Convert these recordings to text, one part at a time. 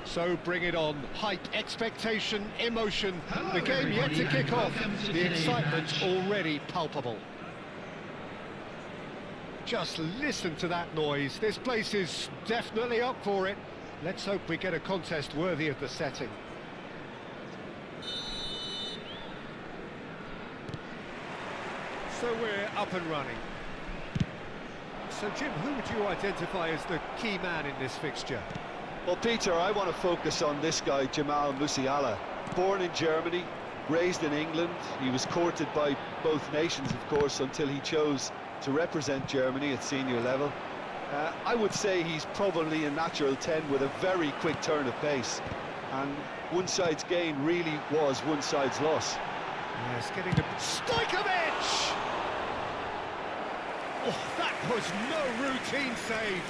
So bring it on. Hype, expectation, emotion. The game yet to kick off. The excitement already palpable. Just listen to that noise. This place is definitely up for it. Let's hope we get a contest worthy of the setting. So we're up and running. So Jim, who would you identify as the key man in this fixture? Well, Peter, I want to focus on this guy, Jamal Musiala. Born in Germany, raised in England. He was courted by both nations, of course, until he chose to represent Germany at senior level. I would say he's probably a natural 10 with a very quick turn of pace. And one side's gain really was one side's loss. Yes, getting the... Stojkovic! Oh, that was no routine save.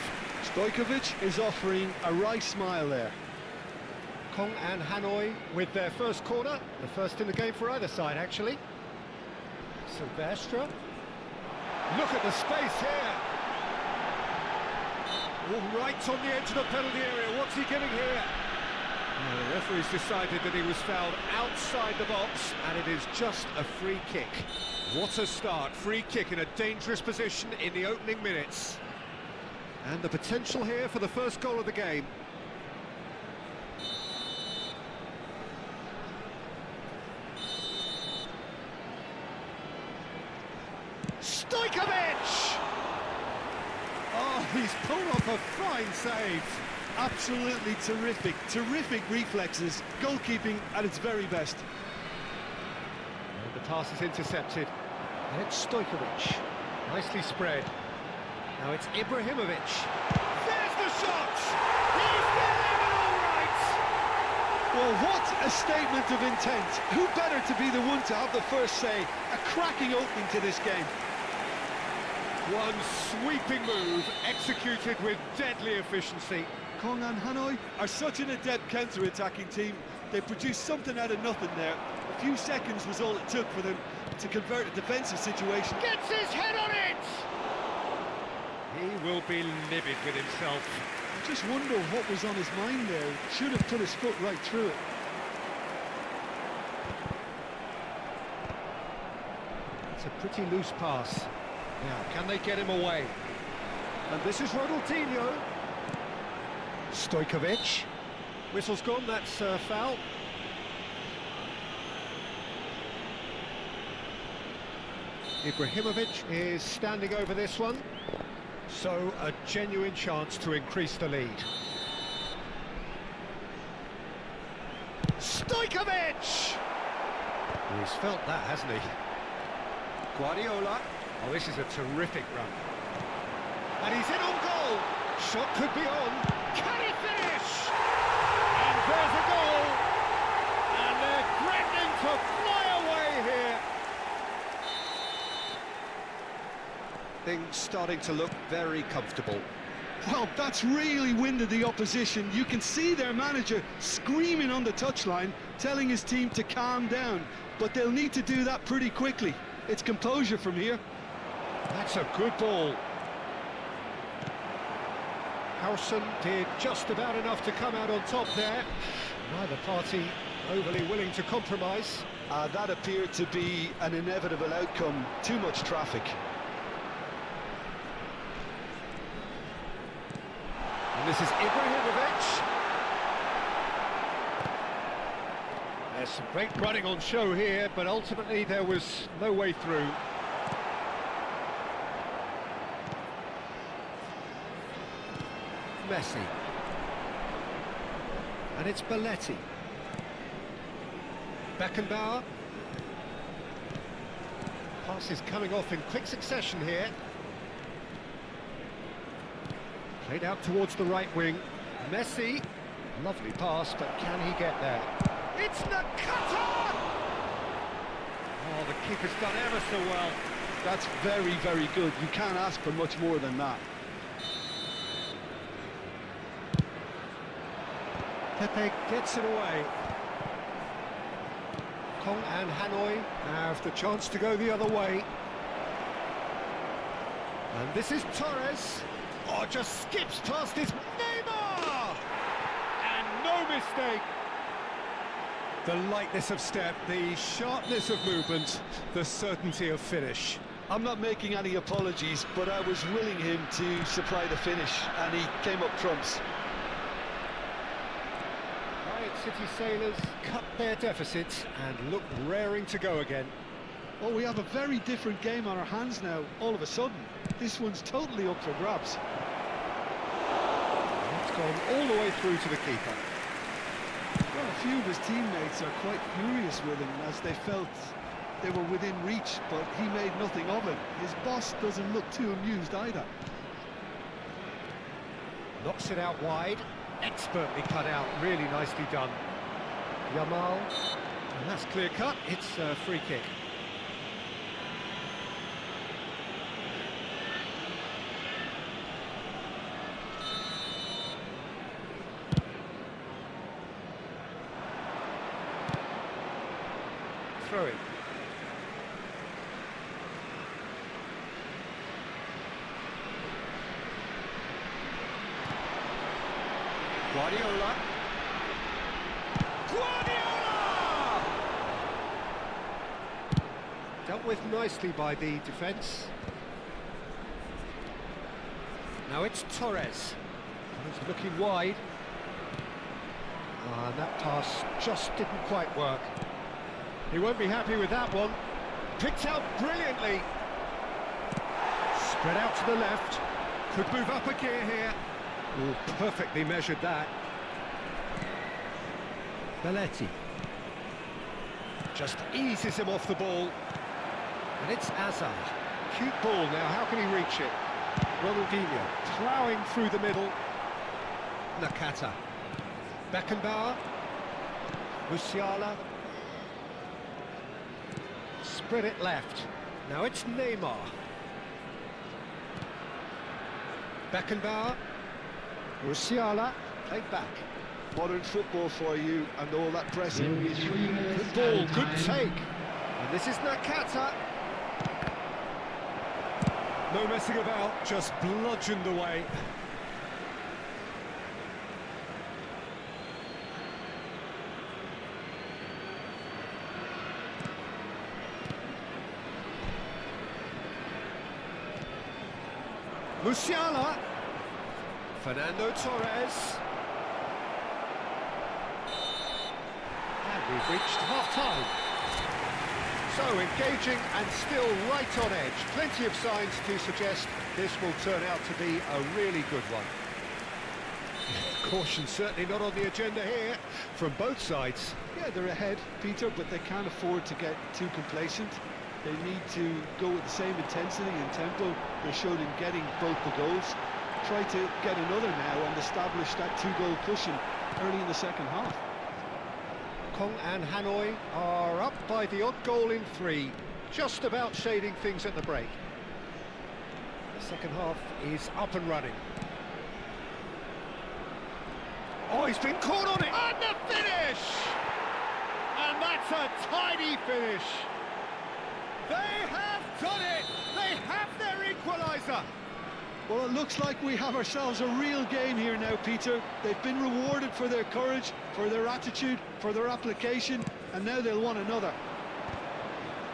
Stojkovic is offering a wry smile there. Kong and Hanoi with their first corner. The first in the game for either side, actually. Silvestre. Look at the space here. Oh, right on the edge of the penalty area. What's he giving here? The referee's decided that he was fouled outside the box, and it is just a free kick. What a start. Free kick in a dangerous position in the opening minutes. And the potential here for the first goal of the game. Stojkovic! Oh, he's pulled off a fine save. Absolutely terrific, terrific reflexes, goalkeeping at its very best. And the pass is intercepted, and it's Stojkovic, nicely spread. Now it's Ibrahimovic. There's the shot! He's getting it all right! Well, what a statement of intent. Who better to be the one to have the first say? A cracking opening to this game. One sweeping move, executed with deadly efficiency. Kong and Hanoi are such an adept counter-attacking team. They produced something out of nothing there. A few seconds was all it took for them to convert a defensive situation. Gets his head on it! He will be livid with himself. I just wonder what was on his mind there. Should have put his foot right through it. It's a pretty loose pass. Now, can they get him away? And this is Ronaldinho. Stojkovic. Whistle's gone, that's foul. Ibrahimovic is standing over this one. So, a genuine chance to increase the lead. Stojkovic! He's felt that, hasn't he? Guardiola. Oh, this is a terrific run. And he's in on goal. Shot could be on. Can he finish? And there's a goal. And they're threatening to fly away here. Things starting to look very comfortable. Well, that's really winded the opposition. You can see their manager screaming on the touchline, telling his team to calm down. But they'll need to do that pretty quickly. It's composure from here. That's a good ball. Howson did just about enough to come out on top there. Neither party overly willing to compromise. That appeared to be an inevitable outcome. Too much traffic. And this is Ibrahimovic. There's some great running on show here, but ultimately there was no way through. Messi. And it's Belletti. Beckenbauer. Pass is coming off in quick succession here. Played out towards the right wing. Messi. Lovely pass, but can he get there? It's Nakata! Oh, the keeper's done ever so well. That's very, very good. You can't ask for much more than that. Pepe gets it away. Kong and Hanoi have the chance to go the other way. And this is Torres. Oh, just skips past his Neymar! And no mistake. The lightness of step, the sharpness of movement, the certainty of finish. I'm not making any apologies, but I was willing him to supply the finish, and he came up trumps. City Sailors cut their deficits and look raring to go again. Well, we have a very different game on our hands now, all of a sudden. This one's totally up for grabs. It's gone all the way through to the keeper. Well, a few of his teammates are quite furious with him as they felt they were within reach, but he made nothing of it. His boss doesn't look too amused either. Knocks it out wide. Expertly cut out, really nicely done. Yamal, and that's clear cut, it's a free kick. Throw it. Guardiola. Guardiola! Dealt with nicely by the defence. Now it's Torres. He's looking wide. And that pass just didn't quite work. He won't be happy with that one. Picked out brilliantly. Spread out to the left. Could move up a gear here. Oh, perfectly measured that. Belletti. Just eases him off the ball. And it's Azar. Cute ball now, how can he reach it? Ronaldinho ploughing through the middle. Nakata. Beckenbauer. Musiala. Spread it left. Now it's Neymar. Beckenbauer. Musiala, played back. Modern football for you, and all that pressing. Good ball, good take. And this is Nakata. No messing about, just bludgeoned away. Musiala. Fernando Torres. And we've reached half-time. So engaging and still right on edge. Plenty of signs to suggest this will turn out to be a really good one. Caution certainly not on the agenda here from both sides. Yeah, they're ahead, Peter, but they can't afford to get too complacent. They need to go with the same intensity and tempo they showed in getting both the goals. Try to get another now and establish that two-goal cushion early in the second half. Kong and Hanoi are up by the odd goal in 3, just about shading things at the break. The second half is up and running. Oh, he's been caught on it! And the finish! And that's a tidy finish! They have done it! They have their equaliser! Well, it looks like we have ourselves a real game here now, Peter. They've been rewarded for their courage, for their attitude, for their application, and now they'll want another.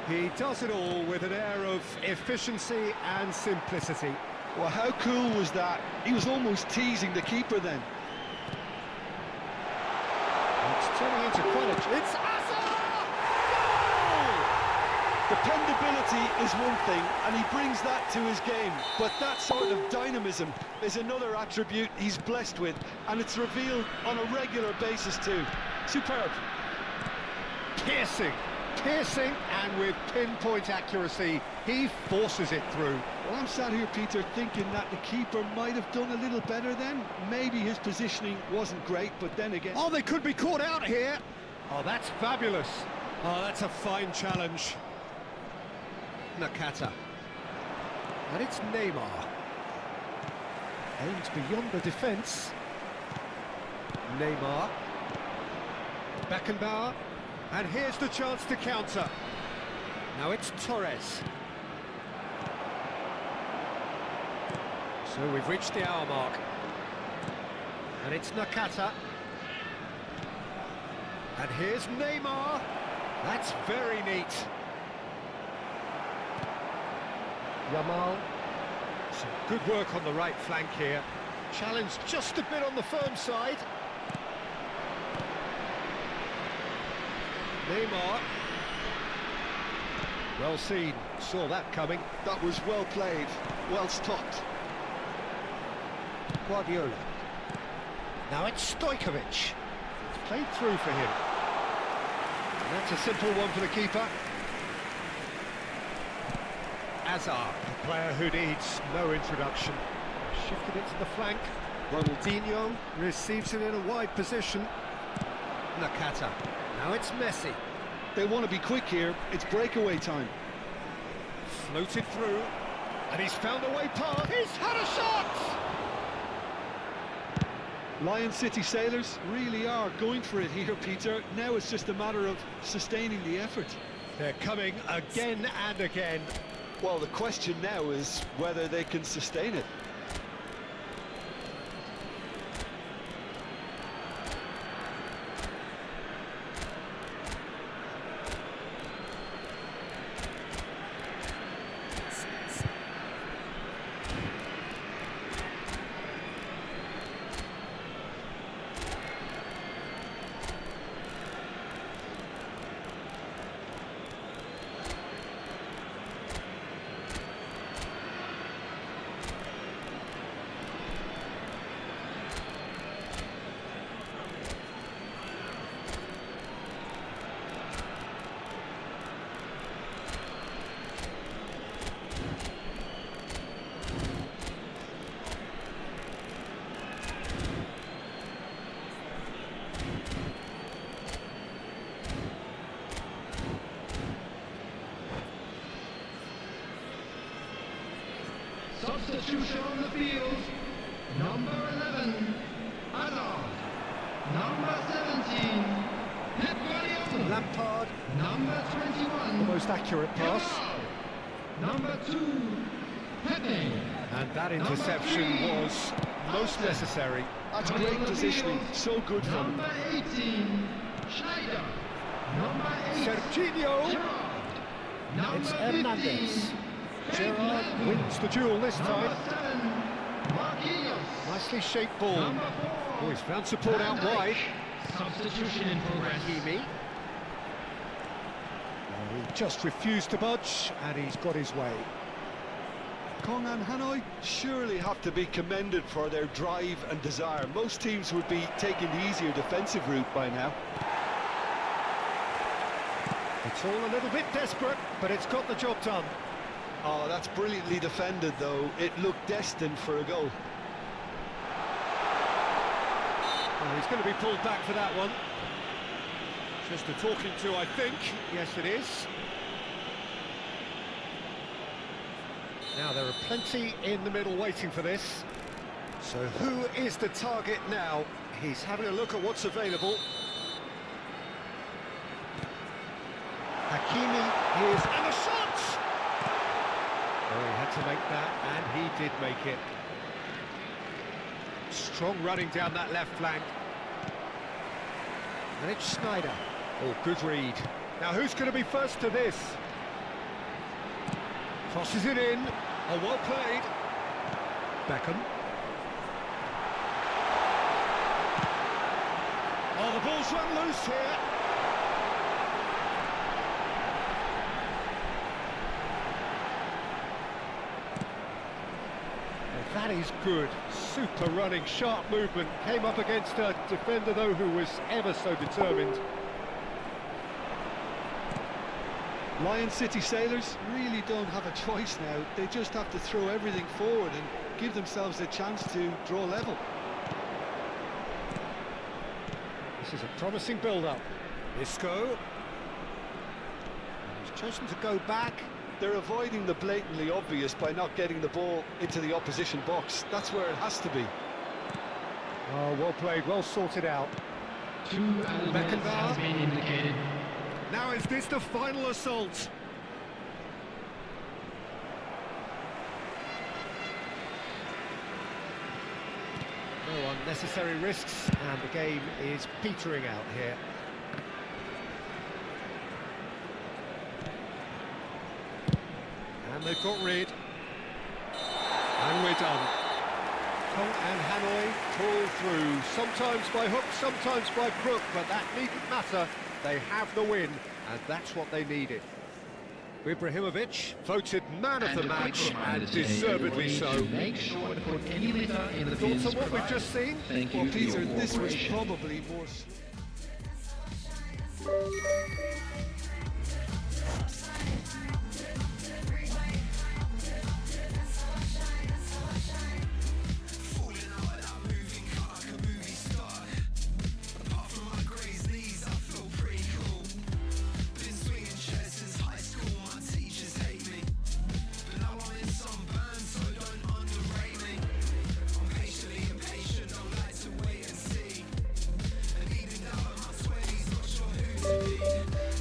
He does it all with an air of efficiency and simplicity. Well, how cool was that? He was almost teasing the keeper then. It's turning into quality. It's Dependability is one thing, and he brings that to his game, but that sort of dynamism is another attribute he's blessed with, and it's revealed on a regular basis too. Superb. Piercing, and with pinpoint accuracy, he forces it through. Well, I'm sat here, Peter, thinking that the keeper might have done a little better then. Maybe his positioning wasn't great, but then again... Oh, they could be caught out here. Oh, that's fabulous. Oh, that's a fine challenge. Nakata. And it's Neymar. Aimed beyond the defence. Neymar. Beckenbauer. And here's the chance to counter. Now it's Torres. So we've reached the hour mark. And it's Nakata. And here's Neymar. That's very neat. Yamal. Some good work on the right flank here. Challenged just a bit on the firm side. Neymar. Well seen, saw that coming. That was well played, well stopped. Guardiola. Now it's Stojkovic. It's played through for him. And that's a simple one for the keeper. Azar, a player who needs no introduction. Shifted it to the flank. Ronaldinho receives it in a wide position. Nakata. Now it's Messi. They want to be quick here. It's breakaway time. Floated through. And he's found a way past. He's had a shot! Lion City Sailors really are going for it here, Peter. Now it's just a matter of sustaining the effort. They're coming again and again. Well, the question now is whether they can sustain it. Substitution on the field. Number 11, Hazard. Number 17, Pep Guardiola. Lampard. Number 21, The most accurate pass. Number 2, Pep And that interception was most necessary. That's great positioning, so good for him. Number 18, Schneider. Number 8, Serginho. Gerard. It's Number Hernandez. 15, Gerard wins the duel this Number time. 7, Marquinhos. Nicely shaped ball. Number 4, Oh, he's found support out Van Dijk. wide. Substitution in progress. Hakimi. Oh, he just refused to budge, and he's got his way. Kong and Hanoi surely have to be commended for their drive and desire. Most teams would be taking the easier defensive route by now. It's all a little bit desperate, but it's got the job done. Oh, that's brilliantly defended, though. It looked destined for a goal. Oh, he's going to be pulled back for that one. Just a talking to, I think. Yes, it is. Now, there are plenty in the middle waiting for this. So who is the target now? He's having a look at what's available. Hakimi is... and a shot! Oh, he had to make that, and he did make it. Strong running down that left flank. And it's Schneider. Oh, good read. Now, who's going to be first to this? Crosses it in. Oh, well played. Beckham. Oh, the ball's run loose here. Oh, that is good. Super running, sharp movement. Came up against a defender, though, who was ever so determined. Lion City Sailors really don't have a choice now. They just have to throw everything forward and give themselves a chance to draw level. This is a promising build-up. Isco. He's chosen to go back. They're avoiding the blatantly obvious by not getting the ball into the opposition box. That's where it has to be. Oh, well played, well sorted out. 2 added minutes has been indicated. Now is this the final assault? No unnecessary risks, and the game is petering out here. And they've got rid. And we're done. Kong and Hanoi pull through, sometimes by hook, sometimes by crook, but that needn't matter. They have the win, and that's what they needed. Ibrahimovic voted man of the match, and deservedly so. Make sure to put any litter in the Thoughts on what we've just seen? Thank you Well, for your Peter, this was cooperation. probably more... to be.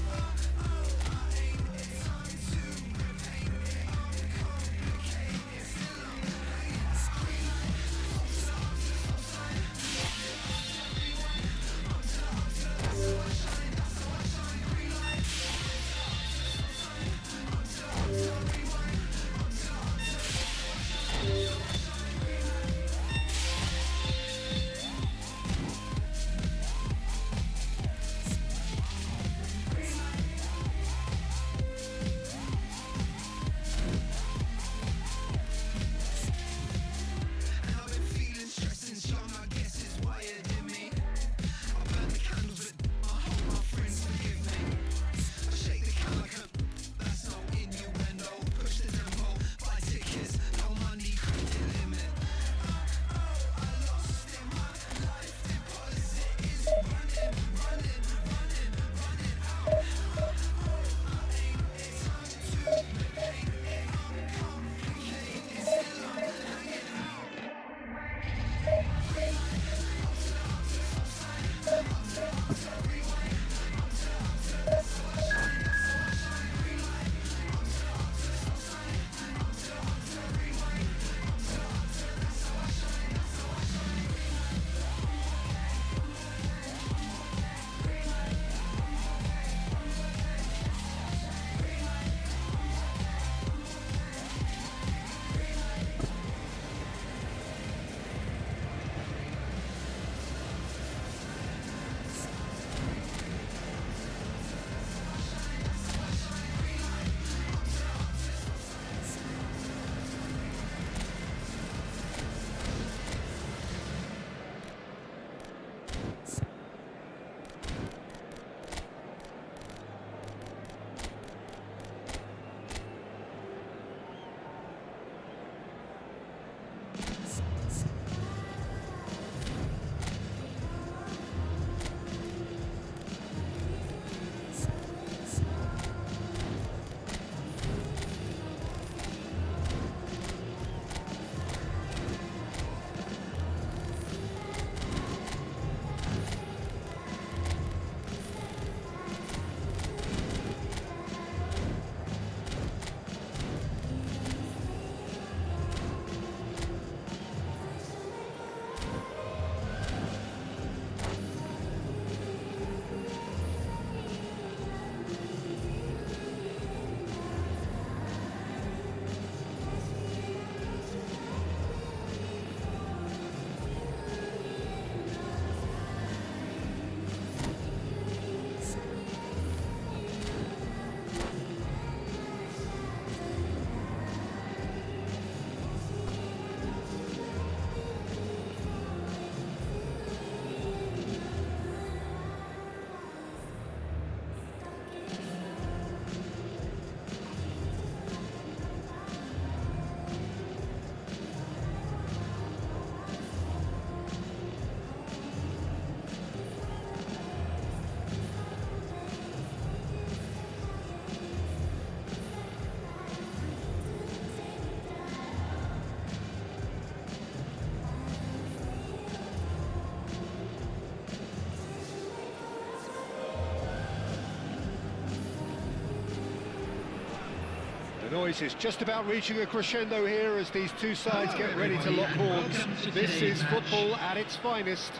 noise is just about reaching a crescendo here as these two sides get ready to lock horns. This is football at its finest.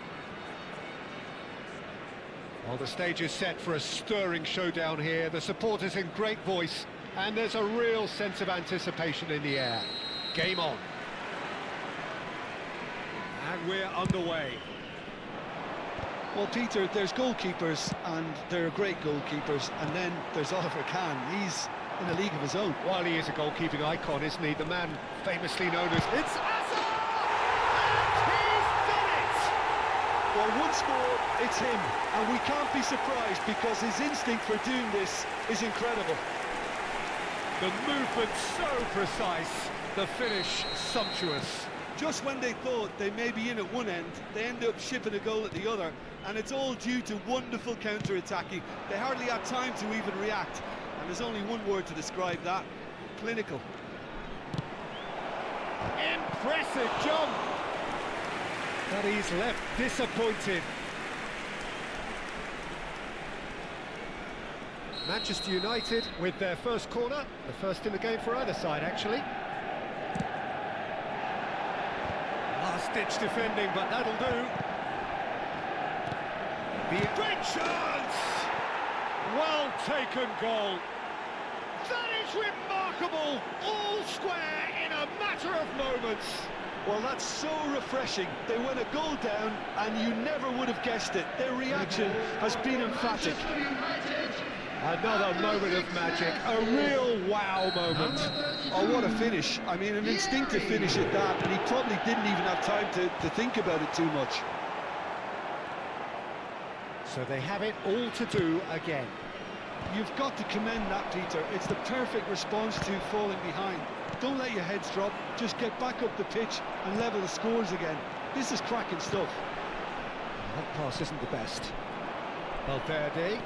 Well, the stage is set for a stirring showdown here. The supporters in great voice, and there's a real sense of anticipation in the air. Game on. And we're underway. Well, Peter, there's goalkeepers, and they're great goalkeepers, and then there's Oliver Kahn. He's in a league of his own. While he is a goalkeeping icon, isn't he? The man famously known as... It's Hazard! And he's done it! Well, once more, it's him, and we can't be surprised because his instinct for doing this is incredible. The movement so precise, the finish sumptuous. Just when they thought they may be in at one end, they end up shipping a goal at the other, and it's all due to wonderful counter-attacking. They hardly had time to even react, and there's only one word to describe that: clinical. Impressive jump! But he's left disappointed. Manchester United with their first corner, the first in the game for either side, actually. Last-ditch defending, but that'll do. Great chance! Well-taken goal. That is remarkable! All square in a matter of moments. Well, that's so refreshing. They went a goal down, and you never would have guessed it. Their reaction has been emphatic. Another moment of magic, a real wow moment. Oh, what a finish. I mean, an instinctive finish at that, and he probably didn't even have time to think about it too much. So they have it all to do again. You've got to commend that, Peter. It's the perfect response to falling behind. Don't let your heads drop, just get back up the pitch and level the scores again. This is cracking stuff. That pass isn't the best. Valverde.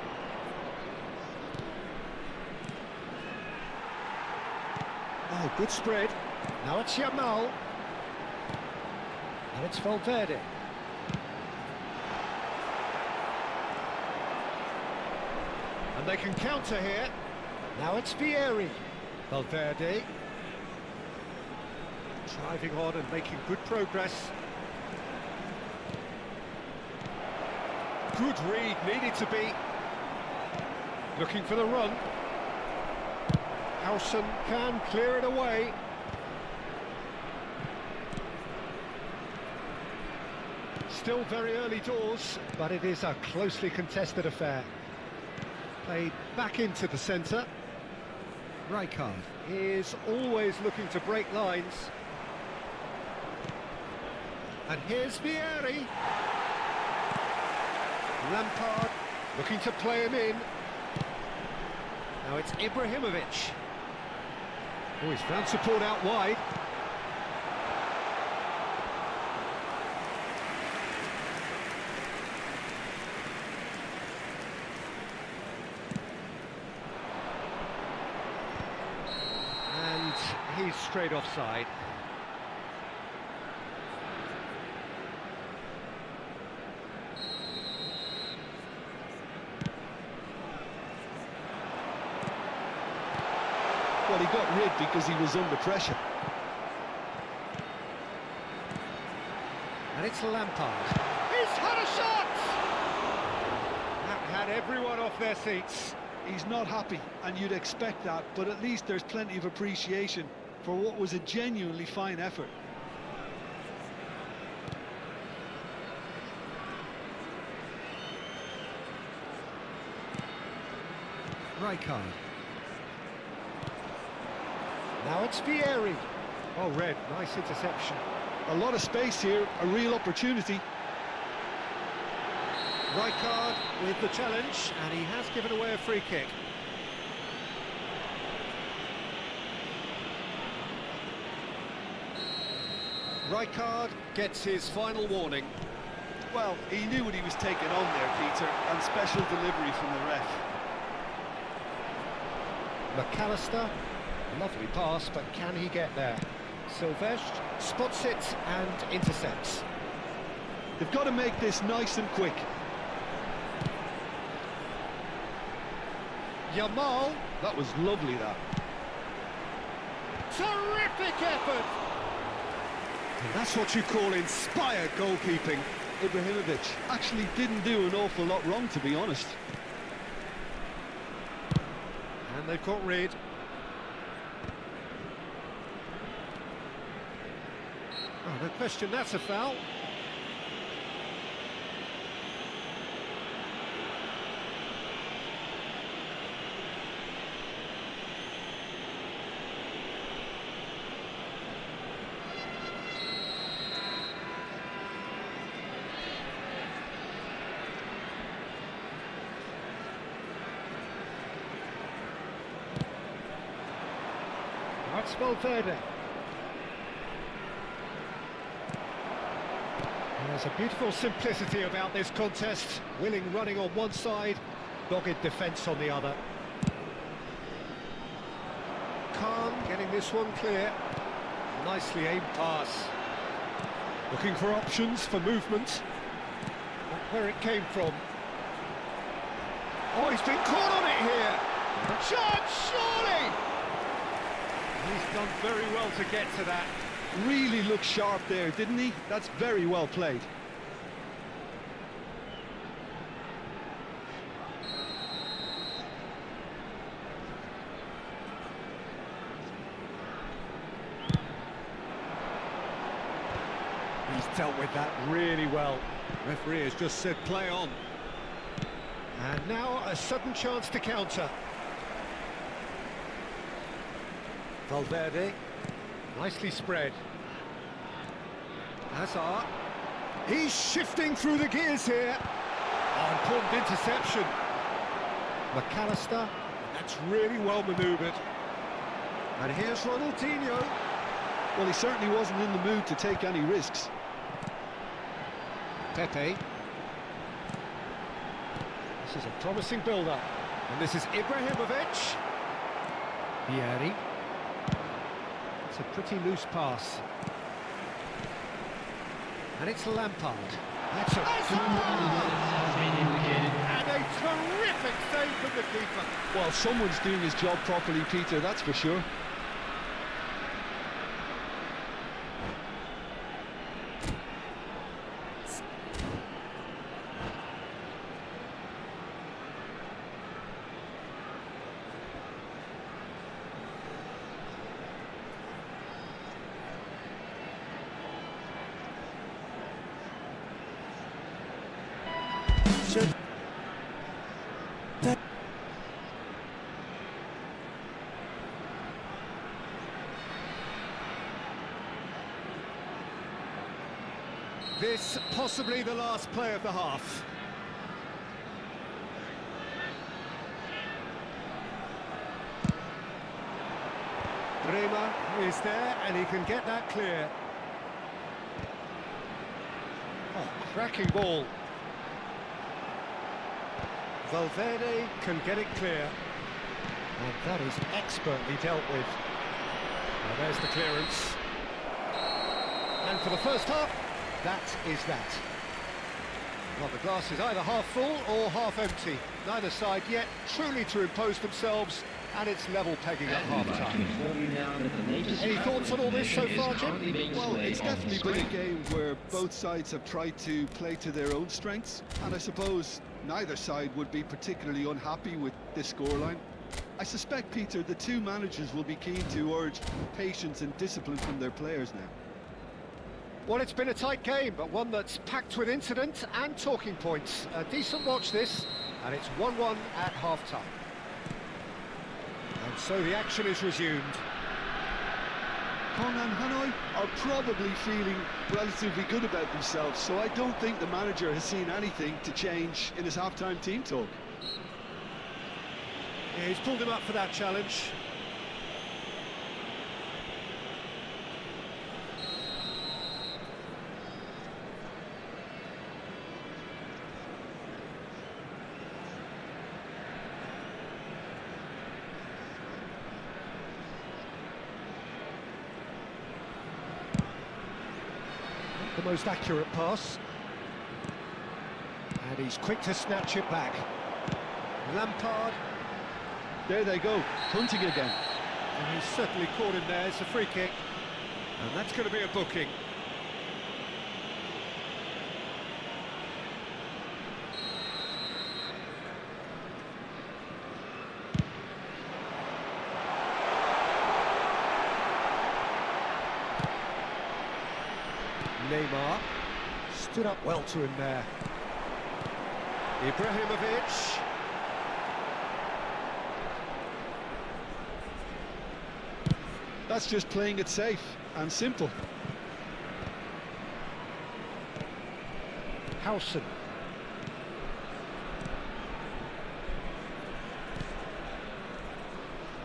Oh, good spread. Now it's Yamal. And it's Valverde. And they can counter here. Now it's Vieri. Valverde. Driving on and making good progress. Good read, needed to be. Looking for the run. Howson can clear it away. Still very early doors, but it is a closely contested affair. Played back into the centre. Rijkaard is always looking to break lines. And here's Vieri. Lampard looking to play him in. Now it's Ibrahimovic. Oh, he's found support out wide. And he's straight offside. Well, he got rid because he was under pressure. And it's Lampard. He's had a shot! That had everyone off their seats. He's not happy, and you'd expect that, but at least there's plenty of appreciation for what was a genuinely fine effort. Rijkaard. Now it's Vieri. Oh, Red, nice interception. A lot of space here, a real opportunity. Rijkaard with the challenge, and he has given away a free kick. Rijkaard gets his final warning. Well, he knew what he was taking on there, Peter, and special delivery from the ref. McAllister, lovely pass, but can he get there? Silvestre spots it and intercepts. They've got to make this nice and quick. Yamal. That was lovely, that. terrific effort! And that's what you call inspired goalkeeping. Ibrahimovic actually didn't do an awful lot wrong, to be honest. And they've got rid. Oh, no question, that's a foul. That's Valverde. There's a beautiful simplicity about this contest. Willing running on one side, dogged defence on the other. Calm, getting this one clear. Nicely aimed pass. Looking for options for movement. Not where it came from. Oh, he's been caught on it here. Chance, surely! He's done very well to get to that. Really looked sharp there, didn't he? That's very well played. He's dealt with that really well. Referee has just said play on. And now a sudden chance to counter. Valverde, nicely spread. Hazard, he's shifting through the gears here. Oh, important interception. McAllister, that's really well manoeuvred. And here's Ronaldinho. Well, he certainly wasn't in the mood to take any risks. Pepe. This is a promising build-up. And this is Ibrahimovic. Vieri. It's a pretty loose pass. And it's Lampard. That's a Has been indicated. and a terrific save from the keeper. Well, someone's doing his job properly, Peter, that's for sure. This possibly the last play of the half. Bremer is there and he can get that clear. Oh, cracking ball. Valverde can get it clear. And that is expertly dealt with. Now there's the clearance. And for the first half, that is that. Well, the glass is either half full or half empty. Neither side yet truly to impose themselves, and it's level pegging at half-time. Any thoughts on all this so far, Jim? Well, it's definitely been a game where both sides have tried to play to their own strengths, and I suppose neither side would be particularly unhappy with this scoreline. I suspect, Peter, the two managers will be keen to urge patience and discipline from their players now. Well, it's been a tight game, but one that's packed with incident and talking points. A decent watch this, and it's 1-1 at half-time. And so the action is resumed. Kong and Hanoi are probably feeling relatively good about themselves, so I don't think the manager has seen anything to change in his half-time team talk. Yeah, he's pulled him up for that challenge. The most accurate pass. And he's quick to snatch it back. Lampard. There they go, hunting again. And he's certainly caught him there. It's a free kick. And that's going to be a booking. Neymar stood up well to him there. Ibrahimovic. That's just playing it safe and simple. Howson.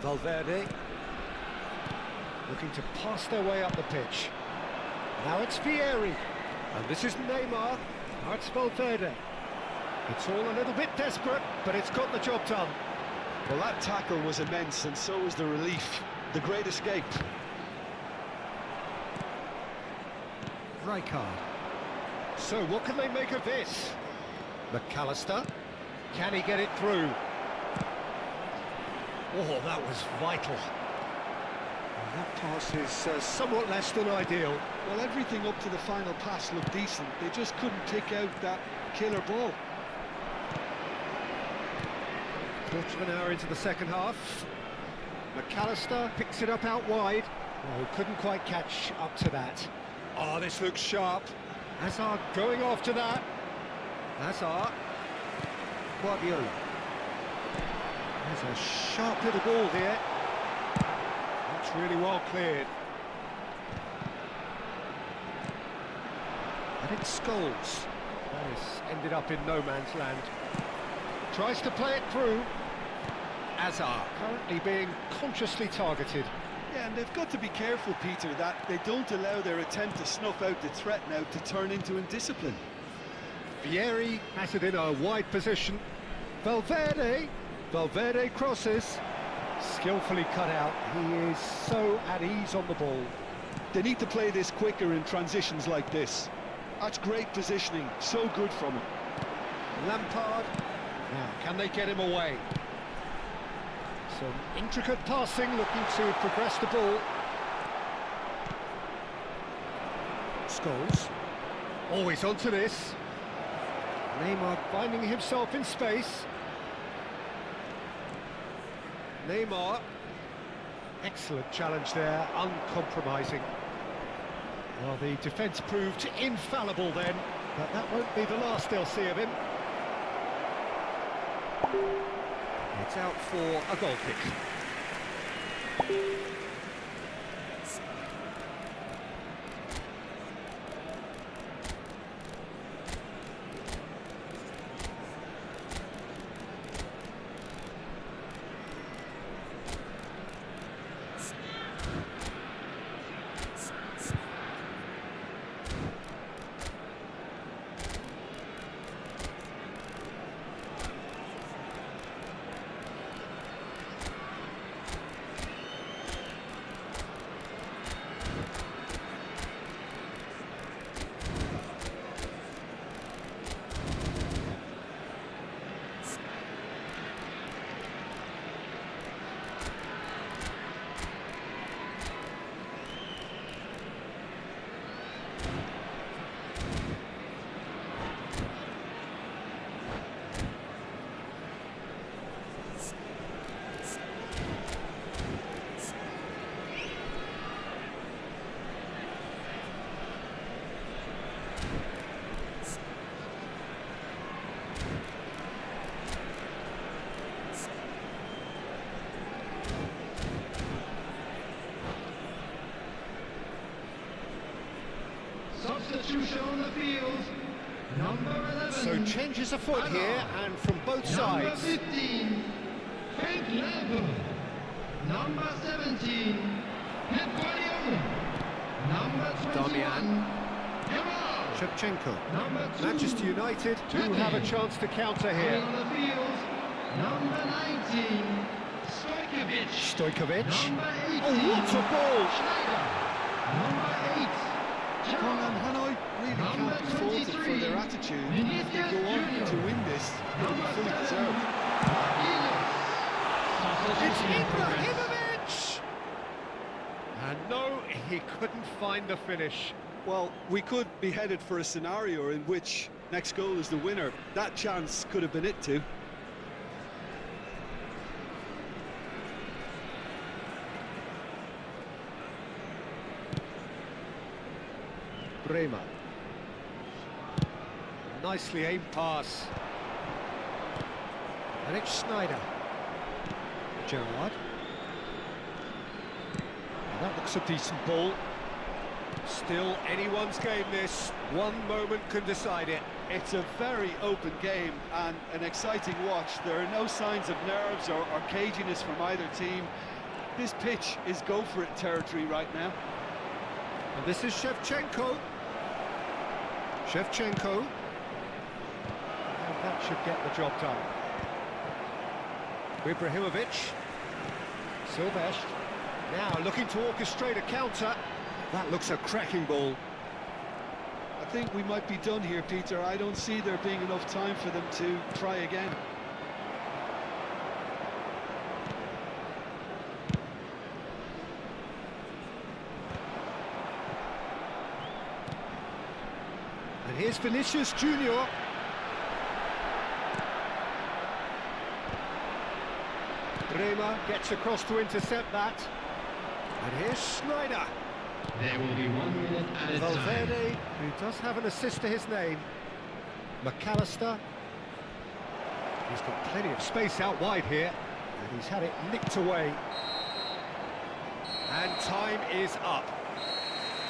Valverde. Looking to pass their way up the pitch. Now it's Vieri. And this is Neymar. Now it's Valverde. It's all a little bit desperate, but it's got the job done. Well, that tackle was immense, and so was the relief. The great escape. Rijkaard. So what can they make of this? McAllister. Can he get it through? Oh, that was vital. And that pass is somewhat less than ideal. Well, everything up to the final pass looked decent. They just couldn't pick out that killer ball. Quarter of an hour into the second half. McAllister picks it up out wide. Oh, couldn't quite catch up to that. Oh, this looks sharp. Hazard going after that. Hazard. Guardiola. There's a sharp little ball here. That's really well cleared. And it's Scholes. This ended up in no man's land. Tries to play it through. Hazard currently being consciously targeted. Yeah, and they've got to be careful, Peter, that they don't allow their attempt to snuff out the threat now to turn into indiscipline. Vieri has it in a wide position. Valverde crosses. Skillfully cut out. He is so at ease on the ball. They need to play this quicker in transitions like this. That's great positioning, so good from him. Lampard. Now, can they get him away? Some intricate passing, looking to progress the ball. Scholes. Always onto this. Neymar finding himself in space. Neymar. Excellent challenge there, uncompromising. Well, the defence proved infallible then, but that won't be the last they'll see of him. It's out for a goal kick. Substitution on the field. Number 11. So changes afoot here, and from both Number sides. 15, Frank Lampard. Number 17, Pep Guardiola. Number 21, Damian. Jamal. Shevchenko. Number 2, Manchester United do have a chance to counter Coming here. on the field. Number 19, Stojkovic. Stojkovic. Number 18, Oh, what a ball! Schneider. Number 8, Come on, Gerrard. Hanoi really Number can't be faulted for 23, their attitude. If Vinicius they go on Junior. to win this, it'll be fully deserved. It's Ibrahimovic! No, he couldn't find the finish. Well, we could be headed for a scenario in which next goal is the winner. That chance could have been it too. Bremer. Nicely aimed pass. And it's Schneider. Gerrard. That looks a decent ball. Still anyone's game this. One moment can decide it. It's a very open game and an exciting watch. There are no signs of nerves or caginess from either team. This pitch is go-for-it territory right now. And this is Shevchenko. Shevchenko. And that should get the job done. Ibrahimovic. Silvestre. Now looking to orchestrate a counter. That looks a cracking ball. I think we might be done here, Peter. I don't see there being enough time for them to try again. And here's Vinicius Junior. Bremer gets across to intercept that. And here's Schneider. There will be 1 minute at a time. Valverde, who does have an assist to his name. McAllister. He's got plenty of space out wide here. And he's had it nicked away. And time is up.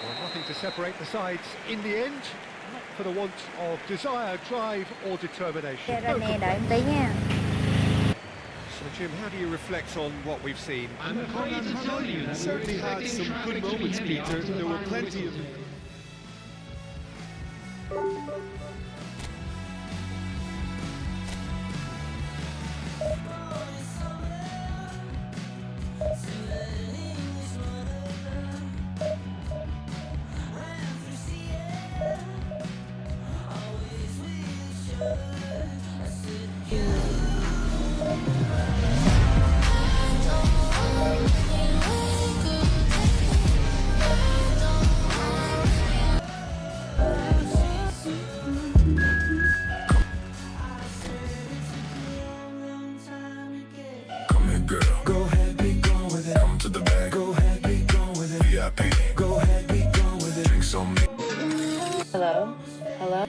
Well, nothing to separate the sides in the end. Not for the want of desire, drive or determination. Rồi nè, đợi em tí nha. So Jim, how do you reflect on what we've seen? I'm afraid to tell you that Certainly had some good moments, Peter. There were plenty of... Go ahead, be gone with it. Come to the bag. Go ahead, be gone with it. VIP. Go ahead, be gone with it. Drinks on me. Hello? Hello?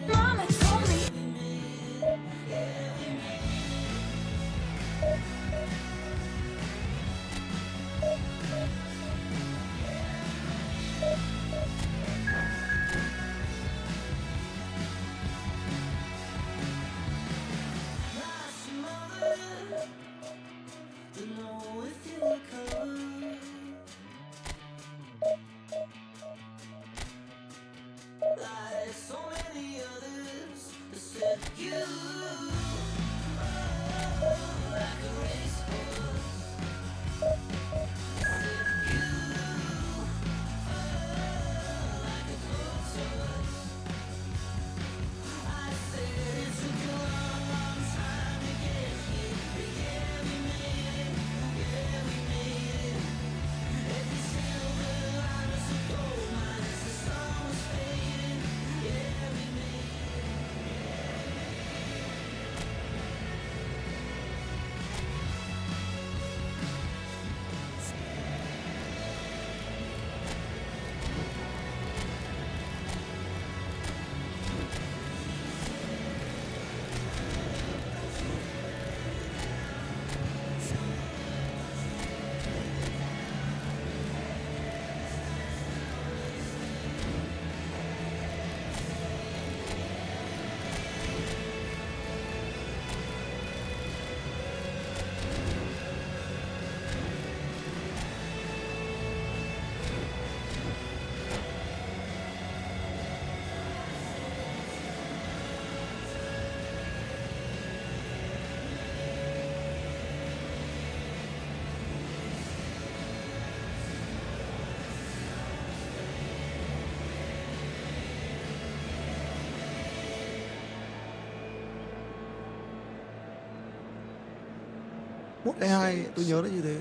1-2, tôi nhớ là như thế.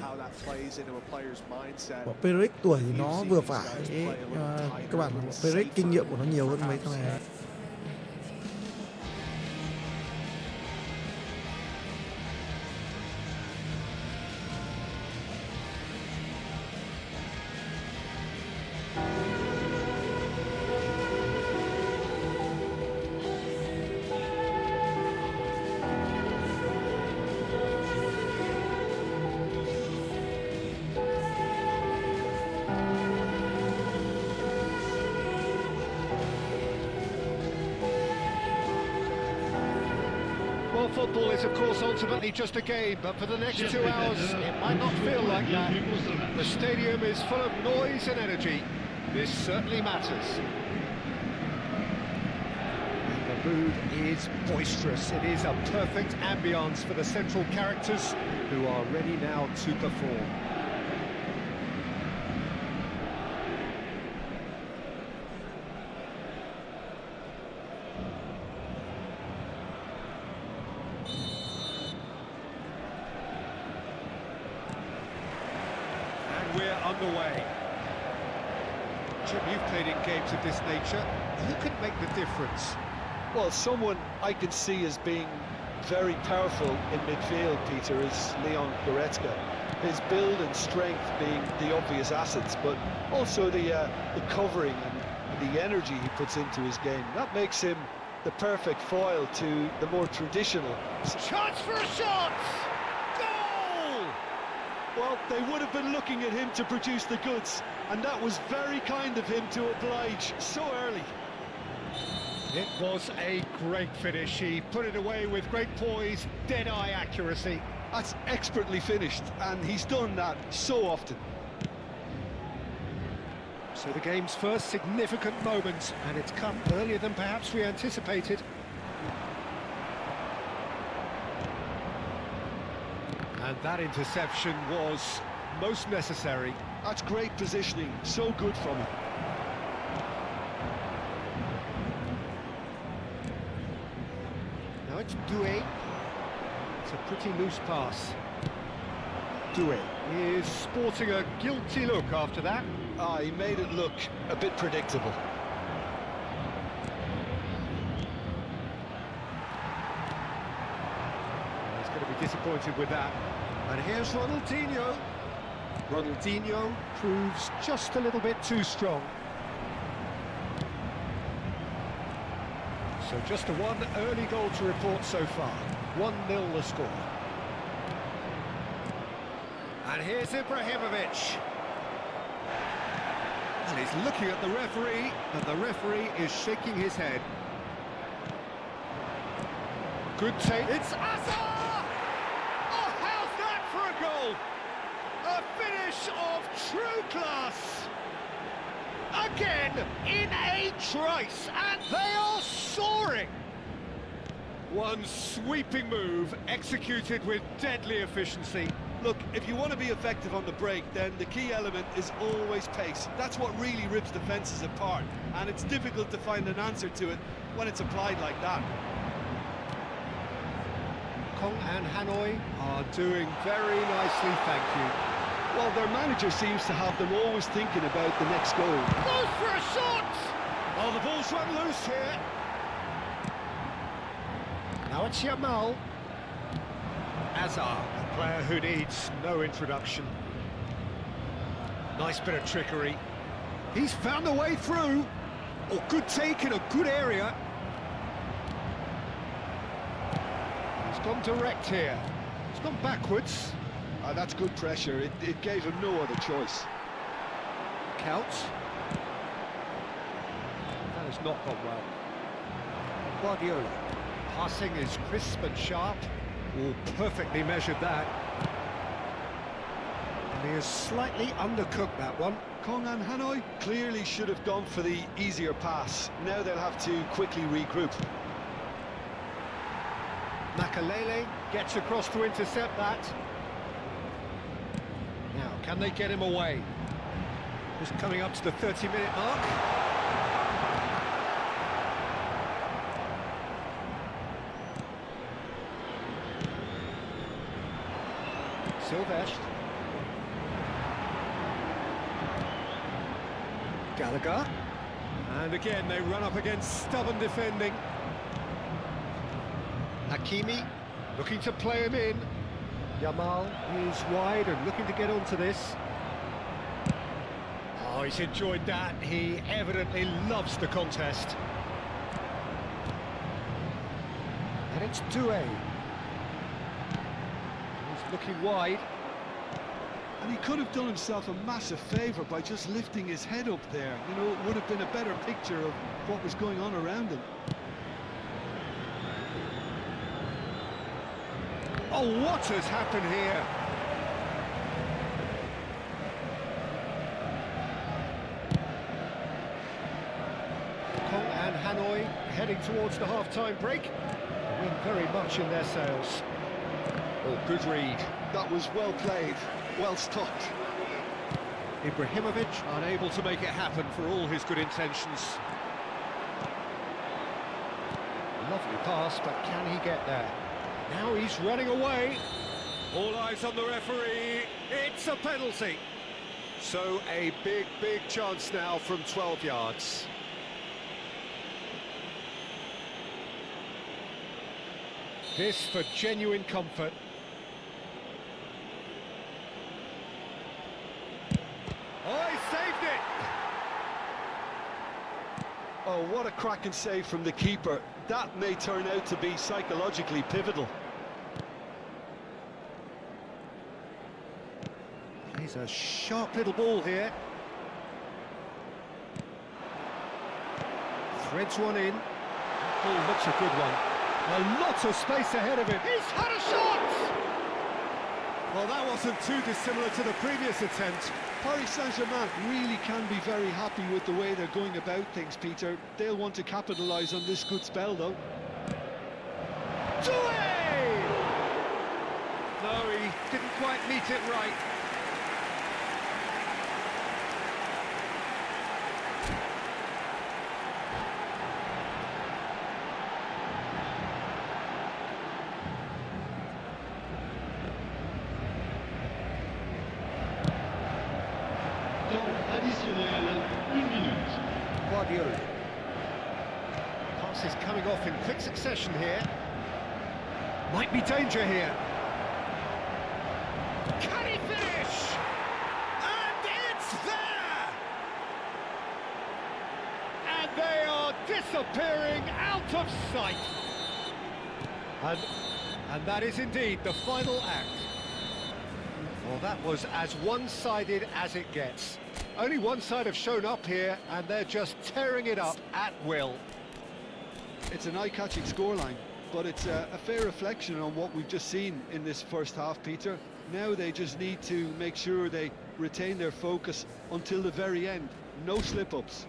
Bọn Perez tuổi thì nó vừa phải, các bạn bọn Perez kinh nghiệm của nó nhiều hơn mấy thằng này. Well, football is, of course, ultimately just a game, but for the next 2 hours, it might not feel like that. The stadium is full of noise and energy. This certainly matters. And the mood is boisterous. It is a perfect ambience for the central characters, who are ready now to perform. We're underway. Jim, you've played in games of this nature. Who can make the difference? Well, someone I can see as being very powerful in midfield, Peter, is Leon Goretzka. His build and strength being the obvious assets, but also the covering and the energy he puts into his game. That makes him the perfect foil to the more traditional. Chance for a shot! Goal! Well, they would have been looking at him to produce the goods, and that was very kind of him to oblige so early. It was a great finish. He put it away with great poise, dead-eye accuracy. That's expertly finished, and he's done that so often. So the game's first significant moment, and it's come earlier than perhaps we anticipated. And that interception was most necessary. That's great positioning, so good from him. Now it's Doué. It's a pretty loose pass. Doué is sporting a guilty look after that. Ah, he made it look a bit predictable. He's going to be disappointed with that. And here's Ronaldinho. Ronaldinho proves just a little bit too strong. So just a one early goal to report so far. 1-0 the score. And here's Ibrahimovic. And he's looking at the referee, and the referee is shaking his head. Good take. It's Hazard! Oh, how's that for a goal? A finish of true class. Again, in a trice, and they are soaring. One sweeping move, executed with deadly efficiency. Look, if you want to be effective on the break, then the key element is always pace. That's what really rips defences apart, and it's difficult to find an answer to it when it's applied like that. Kong and Hanoi are doing very nicely, thank you. Well, their manager seems to have them always thinking about the next goal. Goes for a shot! Oh, the ball's run loose here. Now it's Yamal. Hazard, a player who needs no introduction. Nice bit of trickery. He's found a way through. Oh, good take in a good area. He's gone direct here. He's gone backwards. That's good pressure. It gave him no other choice. Counts. That has not gone well. Guardiola. Passing is crisp and sharp. Oh, perfectly measured that. And he has slightly undercooked that one. Kong and Hanoi clearly should have gone for the easier pass. Now they'll have to quickly regroup. Makalele gets across to intercept that. Now, can they get him away? Just coming up to the 30-minute mark. Silvestre. Gallagher. And again, they run up against stubborn defending. Hakimi, looking to play him in. Yamal is wide and looking to get onto this. Oh, he's enjoyed that. He evidently loves the contest. And it's Doué. He's looking wide. And he could have done himself a massive favour by just lifting his head up there. You know, it would have been a better picture of what was going on around him. Oh, what has happened here? Kong and Hanoi heading towards the half-time break. The wind very much in their sails. Oh, good read. That was well played, well stopped. Ibrahimovic unable to make it happen for all his good intentions. Lovely pass, but can he get there? Now he's running away. All eyes on the referee. It's a penalty. So a big chance now from 12 yards. This for genuine comfort. Oh, he saved it! Oh, what a cracking save from the keeper. That may turn out to be psychologically pivotal. He's a sharp little ball here. Threads one in. Ball looks a good one. A lot of space ahead of him. He's had a shot! Well, that wasn't too dissimilar to the previous attempt. Paris Saint-Germain really can be very happy with the way they're going about things, Peter. They'll want to capitalise on this good spell, though. Doué! No, he didn't quite meet it right. Additionnel, 1 minute. Guardiola. Pass is coming off in quick succession here. Might be danger here. Can he finish? And it's there! And they are disappearing out of sight. And that is indeed the final act. Well, that was as one-sided as it gets. Only one side have shown up here, and they're just tearing it up at will. It's an eye-catching scoreline, but it's a fair reflection on what we've just seen in this first half, Peter. Now they just need to make sure they retain their focus until the very end. No slip-ups.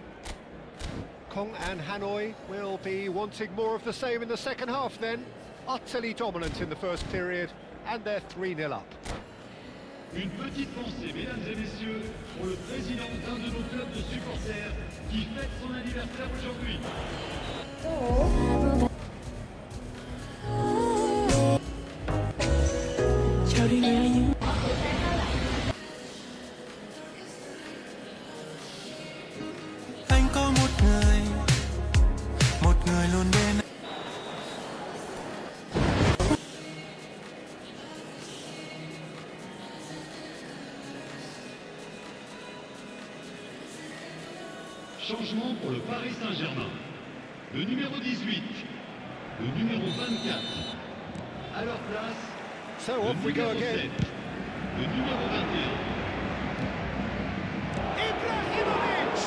Kong and Hanoi will be wanting more of the same in the second half then. Utterly dominant in the first period, and they're 3-0 up. Une petite pensée, mesdames et messieurs, pour le président d'un de nos clubs de supporters qui fête son anniversaire aujourd'hui. Anh có một người luôn bên. Changement pour le Paris Saint-Germain. Le numéro 18, le numéro 24. À leur place, So le off we go numéro 7, again. le numéro 21. Ibrahimovic!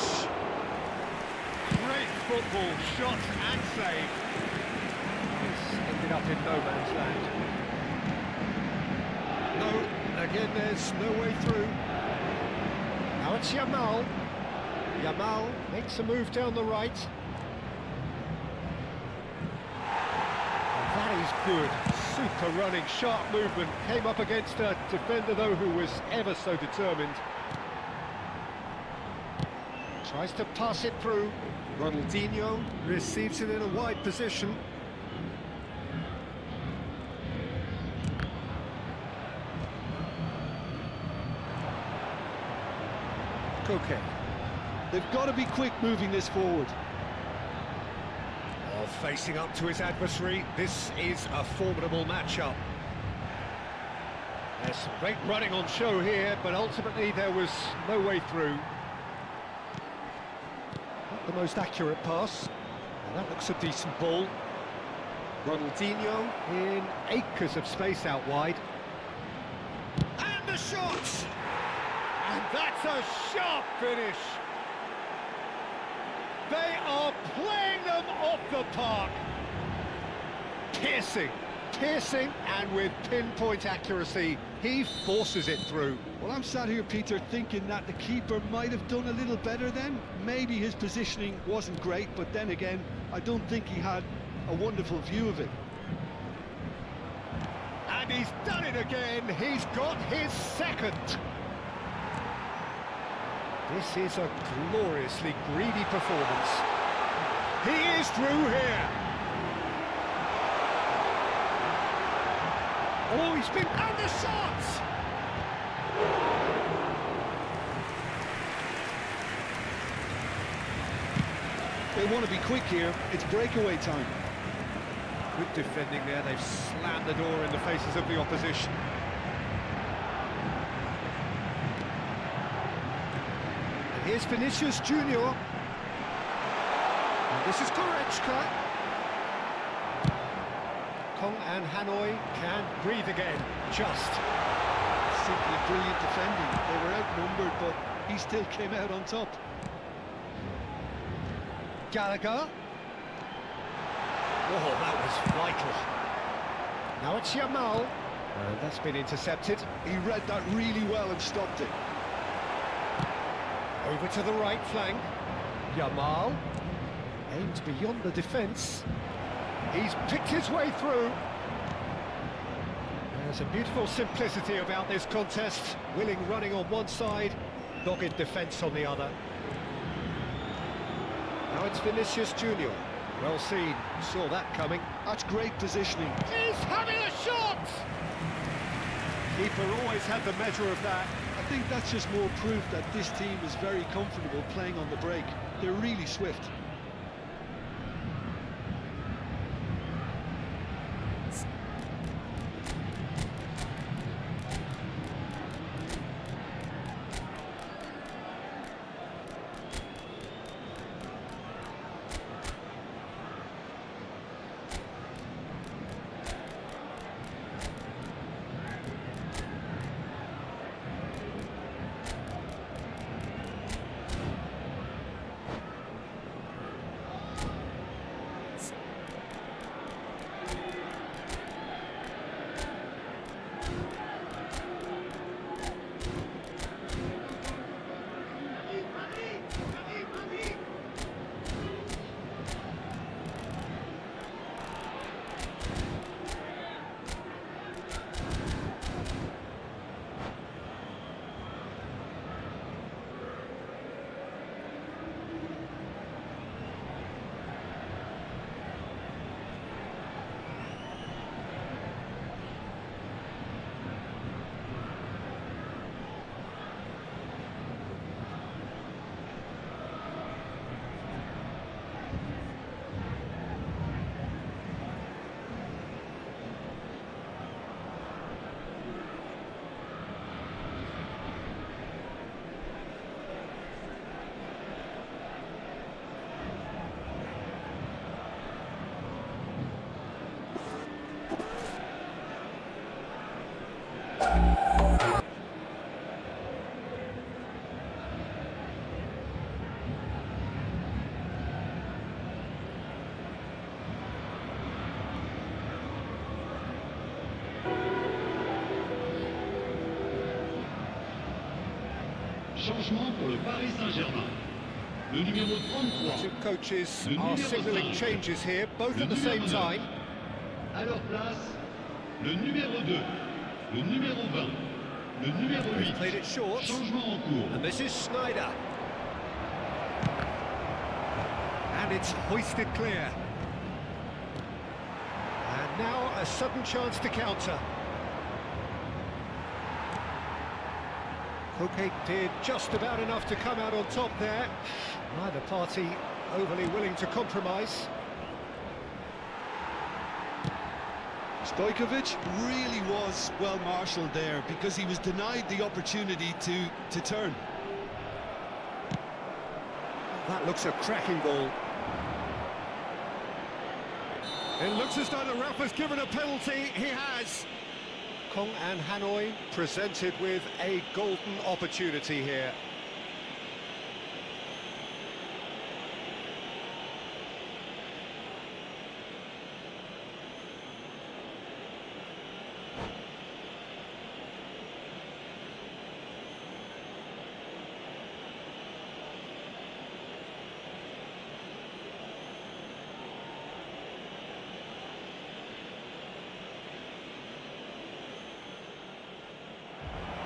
Great football, shot and save. This ended up in no man's land. No, again there's no way through. Now it's Yamal. Yamal makes a move down the right. And that is good. Super running, sharp movement. Came up against a defender, though, who was ever so determined. Tries to pass it through. Ronaldinho receives it in a wide position. look okay. They've got to be quick moving this forward. Oh, facing up to his adversary, this is a formidable matchup. There's some great running on show here, but ultimately there was no way through. Not the most accurate pass. And that looks a decent ball. Ronaldinho in acres of space out wide. And the shot! And that's a sharp finish. They are playing them off the park. Piercing, and with pinpoint accuracy, he forces it through. Well, I'm sat here, Peter, thinking that the keeper might have done a little better then. Maybe his positioning wasn't great, but then again, I don't think he had a wonderful view of it. And he's done it again. He's got his second. This is a gloriously greedy performance. He is through here. Oh, he's been... And the shots! They want to be quick here. It's breakaway time. Good defending there. They've slammed the door in the faces of the opposition. And here's Vinicius Junior. And this is Goretzka. Kong and Hanoi can breathe again. Just. Simply brilliant defending. They were outnumbered, but he still came out on top. Gallagher. Oh, that was vital. Now it's Yamal. And that's been intercepted. He read that really well and stopped it. Over to the right flank. Yamal. Aims beyond the defence. He's picked his way through. There's a beautiful simplicity about this contest. Willing running on one side, dogged defence on the other. Now it's Vinicius Junior. Well seen, saw that coming. That's great positioning. He's having a shot! Keeper always had the measure of that. I think that's just more proof that this team is very comfortable playing on the break. They're really swift. Changement pour le Paris Saint-Germain. Le numéro 33. Two coaches are signalling changes here, both at the same time. À leur place, le numéro 2, le numéro 20, le numéro 8. Played it short. Changement en cours. And this is Snyder. And it's hoisted clear. And now a sudden chance to counter. Koke did just about enough to come out on top there. Neither party overly willing to compromise. Stojkovic really was well marshalled there because he was denied the opportunity to turn. That looks a cracking ball. It looks as though the ref has given a penalty. He has. Kong and Hanoi presented with a golden opportunity here.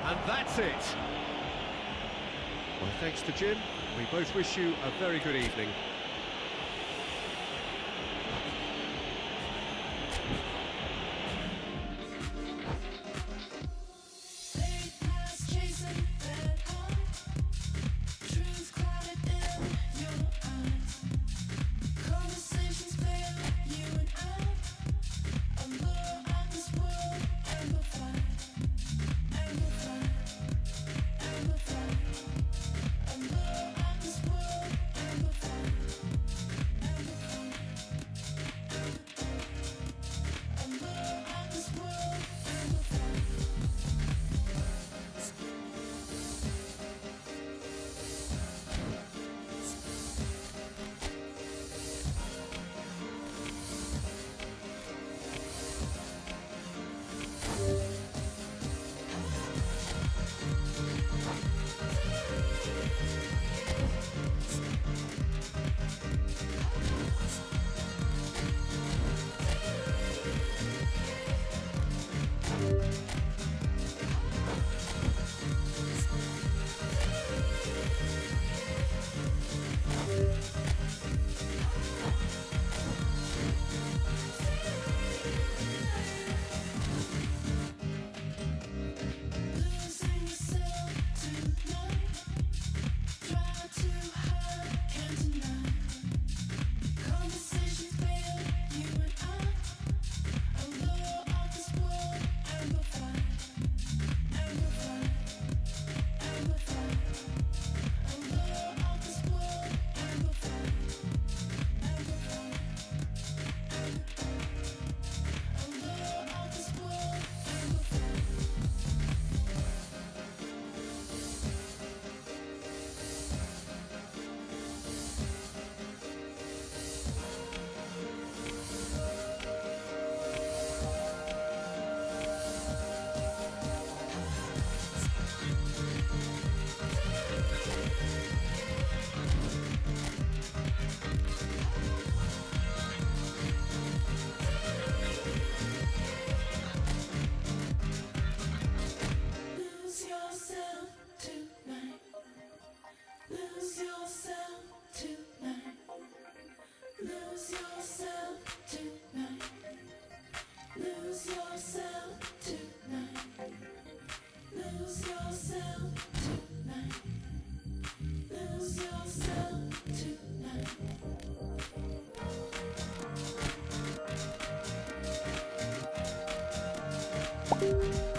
And that's it. Well, thanks to Jim. We both wish you a very good evening. Tonight.